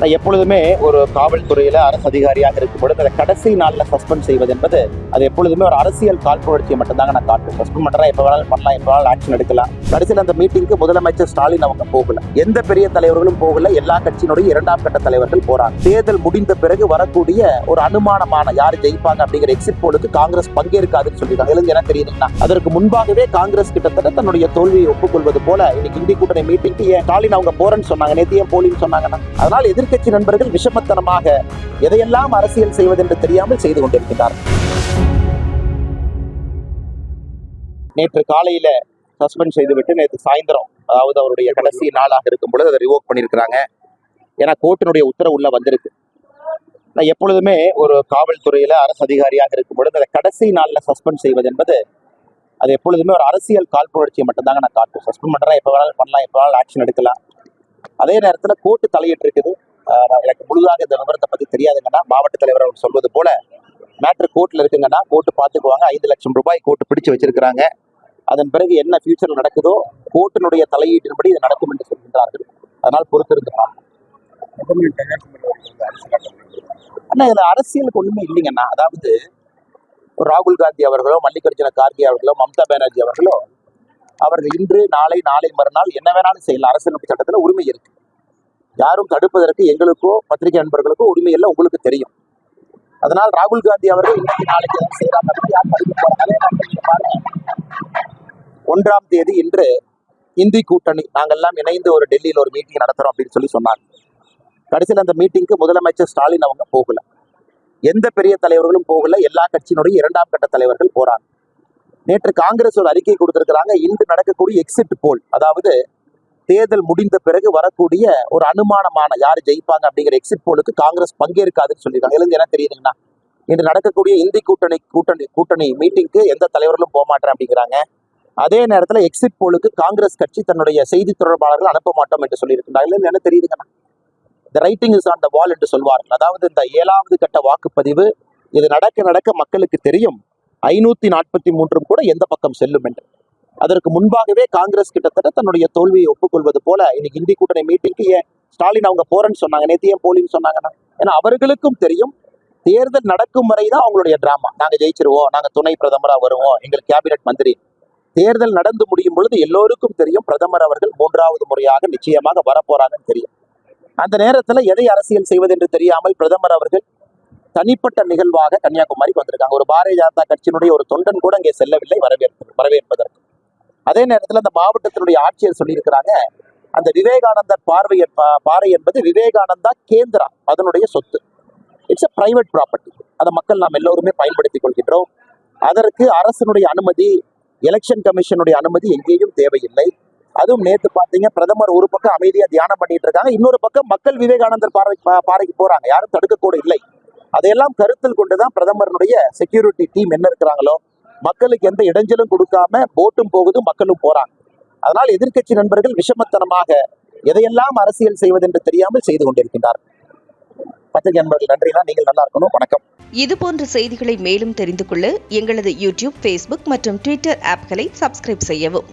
நான் எப்பொழுதுமே ஒரு காவல்துறையில அரசு அதிகாரியாக இருக்கும் பொழுது அதை கடைசி நாள்ல சஸ்பெண்ட் செய்வது என்பது அது எப்பொழுதுமே ஒரு அரசியல் காழ்ப்புணர்ச்சியை மட்டும்தாங்க நான் காட்டுவேன். சஸ்பெண்ட் பண்றேன், எப்ப வேணாலும் பண்ணலாம், எப்ப வேணாலும் ஆக்ஷன் எடுக்கலாம். கடைசியில் அந்த மீட்டிங்க்கு முதலமைச்சர் ஸ்டாலின் அவங்க போகல, எந்த பெரிய தலைவர்களும் போகல, எல்லா கட்சியினுடைய இரண்டாம் கட்ட தலைவர்கள் போறாங்க. தேர்தல் முடிந்த பிறகு வரக்கூடிய ஒரு அனுமானமான யாரு ஜெயிப்பாங்க அப்படிங்கிற எக்ஸிட் போலுக்கு காங்கிரஸ் பங்கேற்காதுன்னு சொல்லியிருக்காங்க. இதுல என்ன தெரியுதுன்னா, அதற்கு முன்பாகவே காங்கிரஸ் கிட்டத்தட்ட தன்னுடைய தோல்வியை ஒப்புக்கொள்வது போல இன்னைக்கு இந்தி கூட்டணி மீட்டிங்க்கு ஏன் ஸ்டாலின் அவங்க போறேன்னு சொன்னாங்க, நேற்று ஏன் போலின்னு சொன்னாங்கன்னா, அதனால எதிர்க்கட்சி நண்பர்கள் விஷமத்தனமாக எதையெல்லாம் அரசியல் செய்வது என்று தெரியாமல் செய்து கொண்டிருக்கிறார்கள். நேற்று காலையில சஸ்பெண்ட் செய்துவிட்டு நேற்று சாயந்தரம், அதாவது அவருடைய கடைசி நாளாக இருக்கும் பொழுது அதை ரிவோக் பண்ணியிருக்கிறாங்க. ஏன்னா கோர்ட்டினுடைய உத்தரவு உள்ள வந்திருக்கு. நான் எப்பொழுதுமே ஒரு காவல்துறையில அரசு அதிகாரியாக இருக்கும் பொழுது அதை கடைசி நாள்ல சஸ்பெண்ட் செய்வது என்பது அது எப்பொழுதுமே ஒரு அரசியல் காழ்ப்புணர்ச்சியை மட்டும்தாங்க நான் காட்டுவேன். சஸ்பெண்ட் பண்றேன், எப்ப வேணாலும் பண்ணலாம், எப்ப வேணாலும் ஆக்ஷன் எடுக்கலாம். அதே நேரத்துல கோர்ட்டு தலையிட்டு இருக்குது. எனக்கு முழுதாக இந்த விவரத்தை பத்தி தெரியாதுங்கன்னா, மாவட்ட தலைவர் அவர் சொல்வது போல மேட்ரு கோர்ட்ல இருக்குங்கன்னா கோர்ட்டு பார்த்துக்குவாங்க. 5 லட்சம் ரூபாய் கோர்ட்டு பிடிச்சு வச்சிருக்கிறாங்க. அதன் பிறகு என்ன ஃபியூச்சர்ல நடக்குதோ கோர்ட்டினுடைய தலையீட்டின்படி இது நடக்கும் என்று சொல்கின்றார்கள். அதனால் பொறுத்திருந்து பார்ப்போம். ஆனா இதுல அரசியலுக்கு ஒண்ணுமே இல்லைங்கண்ணா. அதாவது ராகுல் காந்தி அவர்களோ, மல்லிகார்ஜுன கார்கே அவர்களோ, மம்தா பானர்ஜி அவர்களோ, அவர்கள் இன்று நாளை மறுநாள் என்ன வேணாலும் செய்யலாம். அரசியலமைப்பு சட்டத்துல உரிமை இருக்கு. யாரும் தடுப்பதற்கு எங்களுக்கோ பத்திரிகை நண்பர்களுக்கோ உரிமை இல்லை, உங்களுக்கு தெரியும். அதனால் ராகுல் காந்தி அவர்கள் இன்னைக்கு நாளைக்கு எதாவது செய்யறாங்க. 1ஆம் தேதி இன்று இந்தி கூட்டணி நாங்கெல்லாம் இணைந்து ஒரு டெல்லியில் ஒரு மீட்டிங் நடத்துறோம் அப்படின்னு சொல்லி சொன்னாங்க. கடைசியில் அந்த மீட்டிங்க்கு முதலமைச்சர் ஸ்டாலின் அவங்க போகல, எந்த பெரிய தலைவர்களும் போகல, எல்லா கட்சியினுடைய இரண்டாம் கட்ட தலைவர்கள் போறாங்க. நேற்று காங்கிரஸ் ஒரு அறிக்கை கொடுத்திருக்கிறாங்க. இன்று நடக்கக்கூடிய எக்ஸிட் போல், அதாவது தேர்தல் முடிந்த பிறகு வரக்கூடிய ஒரு அனுமானமான யாரு ஜெயிப்பாங்க அப்படிங்கிற எக்ஸிட் போலுக்கு காங்கிரஸ் பங்கேற்காதுன்னு சொல்லியிருக்காங்க. இதுல என்ன தெரியுதுங்கன்னா, இன்று நடக்கக்கூடிய இந்தி கூட்டணி மீட்டிங்க்கு எந்த தலைவர்களும் போக மாட்டேன் அப்படிங்கிறாங்க. அதே நேரத்துல எக்ஸிட் போலுக்கு காங்கிரஸ் கட்சி தன்னுடைய செய்தி தொடர்பாளர்கள் அனுப்ப மாட்டோம் என்று சொல்லியிருக்கிறாங்க. என்ன தெரியுதுங்கன்னா, the writing is on the wall என்று சொல்வார்கள். அதாவது இந்த 7வது கட்ட வாக்குப்பதிவு இது நடக்க மக்களுக்கு தெரியும் 543 கூட எந்த பக்கம் செல்லும் என்று. அதற்கு முன்பாகவே காங்கிரஸ் கிட்டத்தட்ட தன்னுடைய தோல்வியை ஒப்புக்கொள்வது போல இன்னைக்கு இந்தி கூட்டணி மீட்டிங்க்கு ஏன் ஸ்டாலின் அவங்க போறேன்னு சொன்னாங்க, நேற்று ஏன் போலின்னு சொன்னாங்கன்னா, ஏன்னா அவர்களுக்கும் தெரியும் தேர்தல் நடக்கும் வரைதான் அவங்களுடைய டிராமா. நாங்க ஜெயிச்சிருவோம், நாங்க துணை பிரதமரா வருவோம், எங்களுக்கு கேபினெட் மந்திரி. தேர்தல் நடந்து முடியும் பொழுது எல்லோருக்கும் தெரியும் பிரதமர் அவர்கள் 3வது முறையாக நிச்சயமாக வரப்போறாங்கன்னு தெரியும். அந்த நேரத்துல எதை அரசியல் செய்வது என்று தெரியாமல் பிரதமர் அவர்கள் தனிப்பட்ட நிகழ்வாக கன்னியாகுமரிக்கு வந்திருக்காங்க. ஒரு பாரதிய ஜனதா கட்சியினுடைய ஒரு தொண்டன் கூட அங்கே செல்லவில்லை வரவேற்பதற்கு. அதே நேரத்தில் அந்த மாவட்டத்தினுடைய ஆட்சியர் சொல்லியிருக்கிறாங்க, அந்த விவேகானந்தர் பாறை என்பது விவேகானந்தா கேந்திரா, அதனுடைய சொத்து. It's a private property. அதை மக்கள் நாம் எல்லோருமே பயன்படுத்திக் கொள்கின்றோம். அதற்கு அரசனுடைய அனுமதி, எலெக்ஷன் கமிஷனுடைய அனுமதி எங்கேயும் தேவையில்லை. அதுவும் நேற்று பார்த்தீங்க, பிரதமர் ஒரு பக்கம் அமைதியா தியானம் பண்ணிட்டு இருக்காங்க, இன்னொரு பக்கம் மக்கள் விவேகானந்தர் பாறைக்கு போறாங்க, யாரும் தடுக்க கூட இல்லை. அதையெல்லாம் கருத்தில் கொண்டுதான் பிரதமருடைய செக்யூரிட்டி டீம் என்ன இருக்கிறாங்களோ, மக்களுக்கு எந்த இடைஞ்சலும் கொடுக்காம போட்டும் போகுது, மக்களும் போறாங்க. அதனால் எதிர்க்கட்சி நண்பர்கள் விஷமத்தனமாக எதையெல்லாம் அரசியல் செய்வது என்று தெரியாமல் செய்து கொண்டிருக்கின்றார். பத்திரிகை நண்பர்கள் நன்றினா, நீங்கள் நல்லா இருக்கணும். வணக்கம். இது போன்ற செய்திகளை மேலும் தெரிந்து கொள்ள எங்களது யூடியூப், Facebook மற்றும் Twitter ஆப்களை சப்ஸ்கிரைப் செய்யவும்.